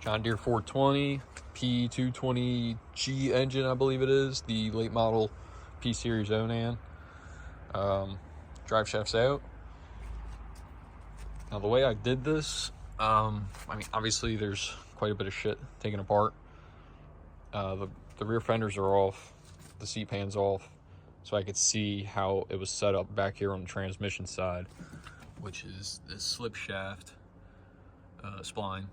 John Deere 420 P220G engine, I believe it is, the late model P Series Onan. Drive shafts out. Now the way I did this, I mean, obviously there's quite a bit of shit taken apart. The rear fenders are off, the seat pan's off, so I could see how it was set up back here on the transmission side, which is this slip shaft spline,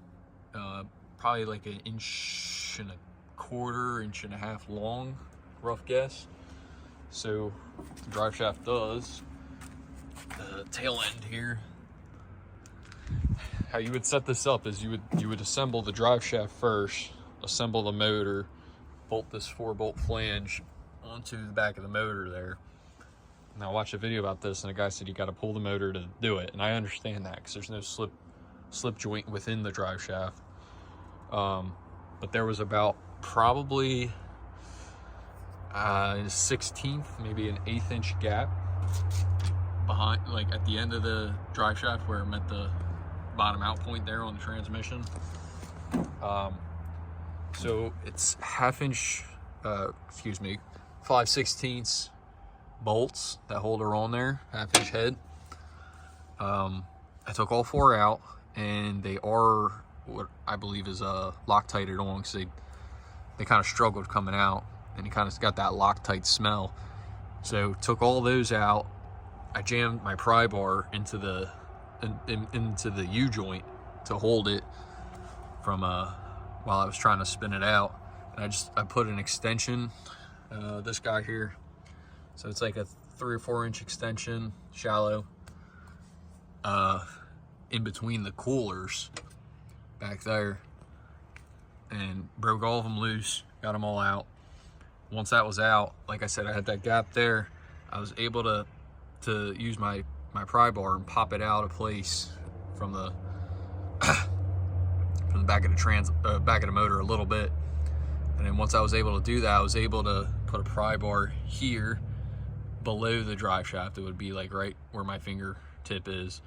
probably like an 1.25 inches, 1.5 inches long, rough guess. So the drive shaft does, the tail end here, how you would set this up is you would assemble the drive shaft first, assemble the motor, bolt this 4-bolt flange onto the back of the motor there. Now I watched a video about this and a guy said you got to pull the motor to do it, and I understand that because there's no slip joint within the drive shaft. But there was about probably 1/16, maybe an 1/8 inch gap behind, like at the end of the drive shaft where it met the bottom out point there on the transmission. So it's 1/2 inch, 5/16 bolts that hold her on there, 1/2 inch head. I took all 4 out, and they are what I believe is Loctited on, because they kind of struggled coming out, and it kind of got that Loctite smell. So took all those out. I jammed my pry bar into the U joint to hold it from while I was trying to spin it out, and I put an extension, this guy here, so it's like a 3 or 4 inch extension, shallow, in between the coolers back there, and broke all of them loose, got them all out. Once that was out, like I said, I had that gap there. I was able to use my pry bar and pop it out of place from the back of the back of the motor a little bit. And then once I was able to do that, I was able to put a pry bar here below the drive shaft. It would be like right where my fingertip is.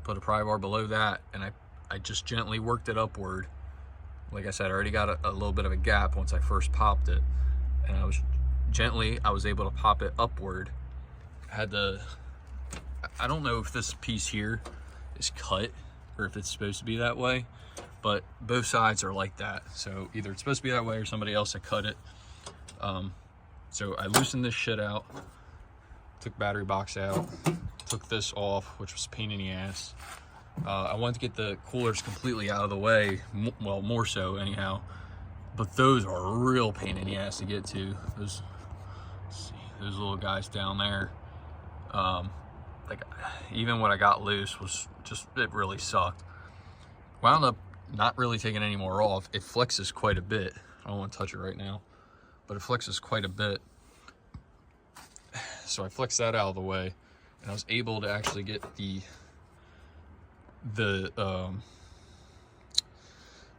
Put a pry bar below that, and I just gently worked it upward. Like I said, I already got a little bit of a gap once I first popped it, and I was able to pop it upward. I don't know if this piece here is cut or if it's supposed to be that way, but both sides are like that. So either it's supposed to be that way or somebody else had cut it. So I loosened this shit out, took battery box out, took this off, which was a pain in the ass. I wanted to get the coolers completely out of the way, well, more so anyhow, but those are a real pain in the ass to get to. Those little guys down there, like even what I got loose was just, it really sucked. Wound up not really taking any more off. It flexes quite a bit. I don't want to touch it right now, but it flexes quite a bit. So I flexed that out of the way, and I was able to actually get the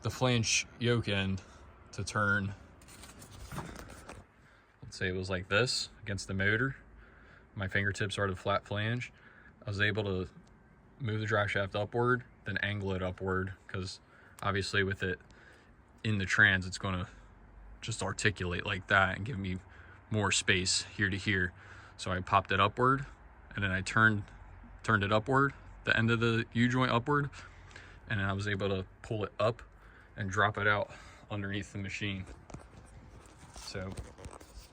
flange yoke end to turn. Let's say it was like this against the motor. My fingertips are the flat flange. I was able to move the drive shaft upward, then angle it upward, because obviously with it in the trans, it's going to just articulate like that and give me more space here to here. So I popped it upward, and then I turned it upward, the end of the U-joint upward, and then I was able to pull it up and drop it out underneath the machine. So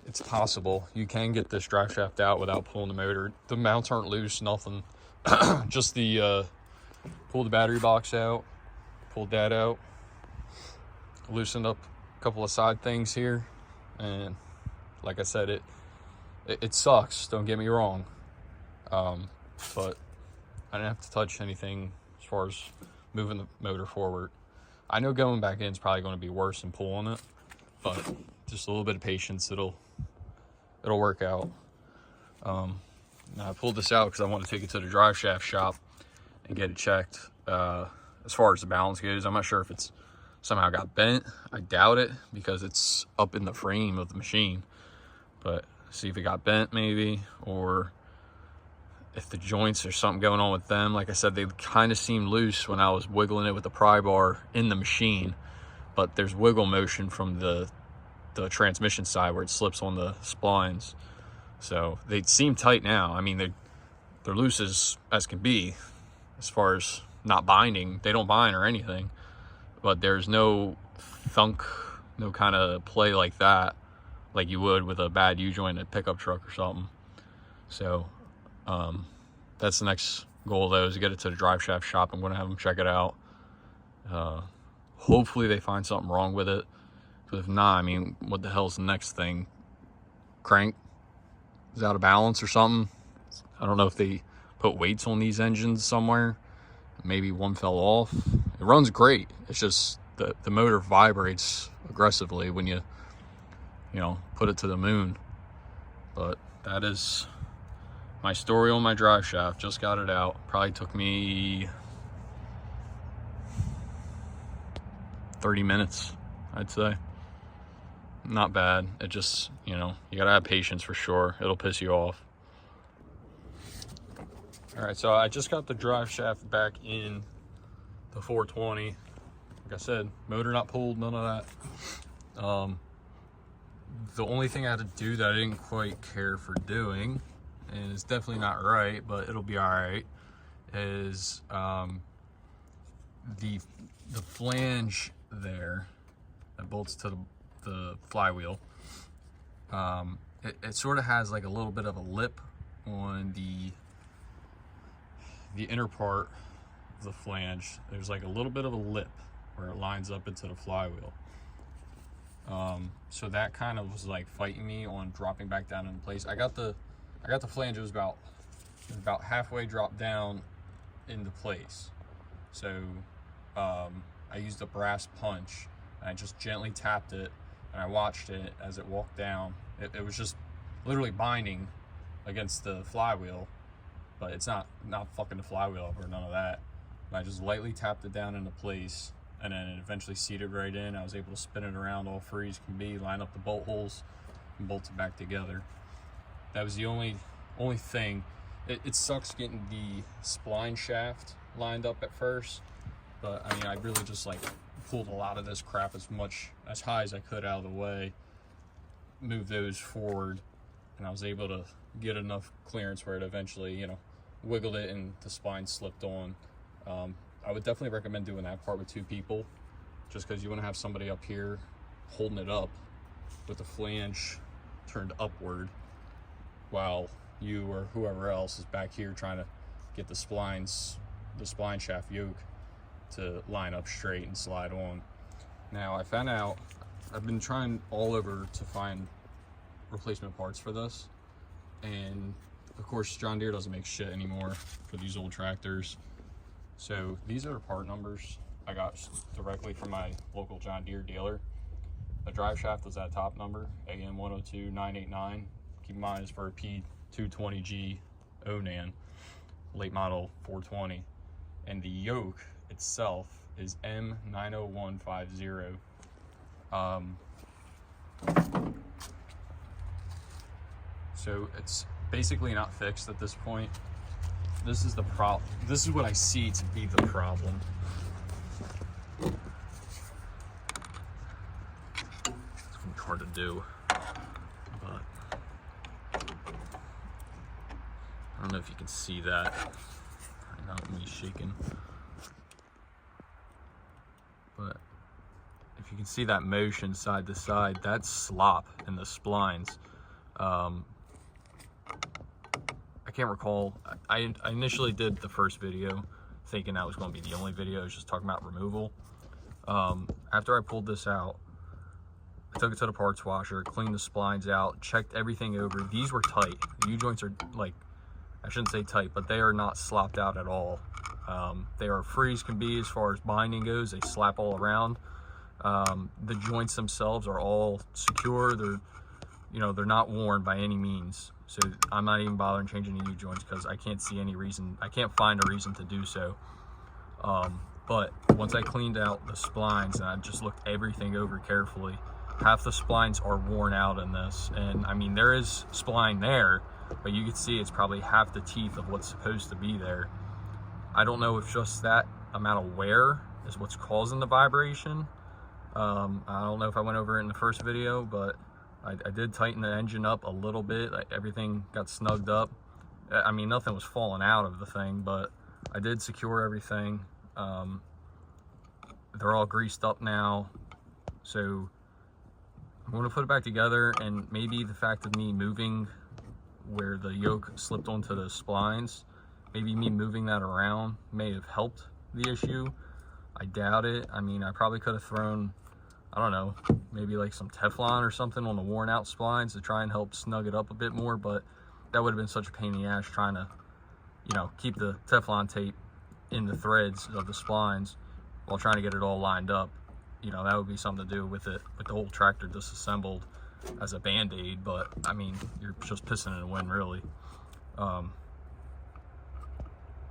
it's possible. You can get this drive shaft out without pulling the motor. The mounts aren't loose, nothing. Just pull the battery box out, pulled that out, loosened up a couple of side things here, and like I said, it sucks, don't get me wrong, but I didn't have to touch anything as far as moving the motor forward. I know going back in is probably going to be worse than pulling it, but just a little bit of patience, it'll work out. Now I pulled this out because I want to take it to the drive shaft shop and get it checked. As far as the balance goes, I'm not sure if it's somehow got bent. I doubt it, because it's up in the frame of the machine. But see if it got bent maybe, or if the joints or something going on with them. Like I said, they kind of seemed loose when I was wiggling it with the pry bar in the machine, but there's wiggle motion from the transmission side where it slips on the splines. So they seem tight now. I mean, they're loose as can be as far as not binding. They don't bind or anything, but there's no thunk, no kind of play like that, like you would with a bad U-joint in a pickup truck or something. So that's the next goal, though, is to get it to the drive shaft shop. I'm going to have them check it out. Hopefully they find something wrong with it. But if not, I mean, what the hell's the next thing? Crank is out of balance or something. I don't know if they put weights on these engines somewhere. Maybe one fell off. It runs great. It's just the motor vibrates aggressively when you know, put it to the moon. But that is my story on my drive shaft. Just got it out. Probably took me 30 minutes, I'd say. Not bad. It just, you know, you gotta have patience for sure. It'll piss you off. All right, so I just got the drive shaft back in the 420. Like I said, motor not pulled, none of that. The only thing I had to do that I didn't quite care for doing, and it's definitely not right, but it'll be all right, is the flange there that bolts to the flywheel. It sort of has like a little bit of a lip on the inner part of the flange. There's like a little bit of a lip where it lines up into the flywheel. So that kind of was like fighting me on dropping back down into place. I got the flange, it was about halfway dropped down into place. So I used a brass punch and I just gently tapped it, and I watched it as it walked down. It was just literally binding against the flywheel, but it's not fucking the flywheel up or none of that. I just lightly tapped it down into place, and then it eventually seated right in. I was able to spin it around all free as can be, line up the bolt holes, and bolt it back together. That was the only thing. It sucks getting the spline shaft lined up at first, but I mean, I really just like pulled a lot of this crap as high as I could out of the way, moved those forward, and I was able to get enough clearance where it eventually, you know, wiggled it and the spine slipped on. I would definitely recommend doing that part with two people, just because you want to have somebody up here holding it up with the flange turned upward while you or whoever else is back here trying to get the spline shaft yoke to line up straight and slide on. Now, I found out, I've been trying all over to find replacement parts for this, and of course John Deere doesn't make shit anymore for these old tractors. So these are the part numbers I got directly from my local John Deere dealer. The drive shaft was that top number, AN102989. Keep in mind it's for a P220G Onan, late model 420. And the yoke itself is M90150. So it's basically not fixed at this point. This is the problem. This is what I see to be the problem. It's gonna be hard to do, but I don't know if you can see that. Not me shaking, but if you can see that motion side to side, that's slop in the splines. I can't recall. I initially did the first video thinking that was going to be the only video. I was just talking about removal. After I pulled this out, I took it to the parts washer, cleaned the splines out, checked everything over. These were tight. The U-joints are like, I shouldn't say tight, but they are not slopped out at all. They are free as can be as far as binding goes. They slap all around. The joints themselves are all secure. They're, you know, they're not worn by any means. So I'm not even bothering changing the U-joints because I can't see any reason. I can't find a reason to do so. But once I cleaned out the splines and I just looked everything over carefully, half the splines are worn out in this. And I mean, there is spline there, but you can see it's probably half the teeth of what's supposed to be there. I don't know if just that amount of wear is what's causing the vibration. I don't know if I went over it in the first video, but I did tighten the engine up a little bit. Everything got snugged up. I mean, nothing was falling out of the thing, but I did secure everything. They're all greased up now, so I'm going to put it back together, and maybe the fact of me moving where the yoke slipped onto the splines, maybe me moving that around may have helped the issue. I doubt it. I mean, I probably could have thrown, I don't know, maybe like some Teflon or something on the worn out splines to try and help snug it up a bit more, but that would have been such a pain in the ass trying to, you know, keep the Teflon tape in the threads of the splines while trying to get it all lined up. You know, that would be something to do with it, with the whole tractor disassembled as a band-aid, but I mean, you're just pissing in the wind, really.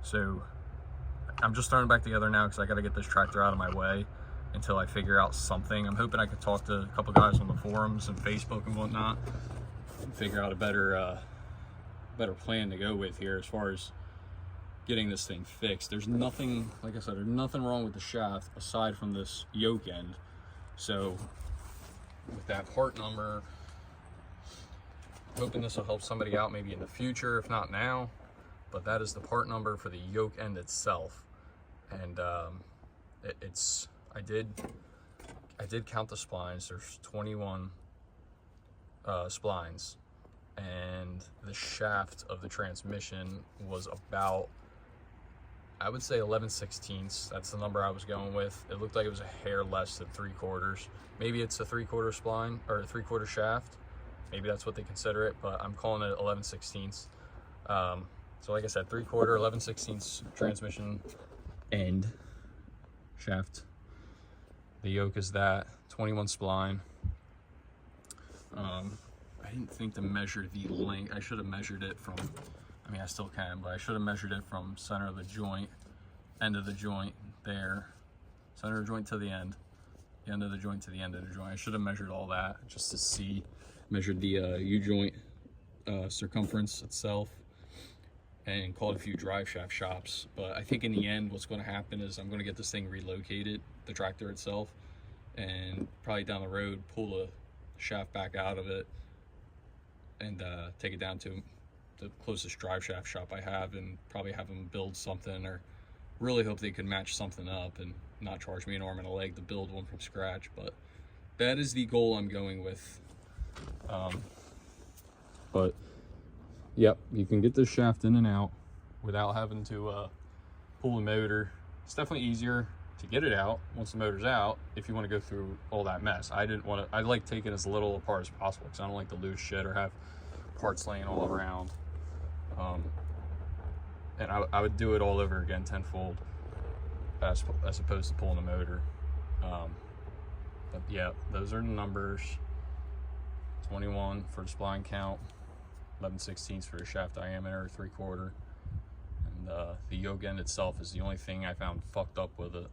So I'm just throwing it back together now because I got to get this tractor out of my way until I figure out something. I'm hoping I could talk to a couple guys on the forums and Facebook and whatnot and figure out a better plan to go with here as far as getting this thing fixed. There's nothing, like I said, there's nothing wrong with the shaft aside from this yoke end. So with that part number, hoping this will help somebody out maybe in the future, if not now, but that is the part number for the yoke end itself. And I did count the splines. There's 21 splines, and the shaft of the transmission was about, I would say 11/16. That's the number I was going with. It looked like it was a hair less than 3/4. Maybe it's a 3/4 spline or a 3/4 shaft. Maybe that's what they consider it, but I'm calling it 11/16. So like I said, 3/4, 11/16 transmission end shaft. The yoke is that 21 spline. I didn't think to measure the length. I should have measured it from, I mean, I still can, but I should have measured it from center of the joint, end of the joint there, center of the joint to the end of the joint to the end of the joint. I should have measured all that just to see, measured the U-joint circumference itself and called a few drive shaft shops. But I think in the end what's going to happen is I'm going to get this thing relocated, the tractor itself, and probably down the road pull the shaft back out of it and take it down to the closest drive shaft shop I have and probably have them build something, or really hope they can match something up and not charge me an arm and a leg to build one from scratch. But that is the goal I'm going with. But yep, you can get this shaft in and out without having to pull the motor. It's definitely easier to get it out once the motor's out if you want to go through all that mess. I like taking as little apart as possible because I don't like to lose shit or have parts laying all around. And I would do it all over again tenfold as opposed to pulling the motor. But yeah, those are the numbers. 21 for the spline count, 11/16 for the shaft diameter, 3/4. And the yoke end itself is the only thing I found fucked up with it.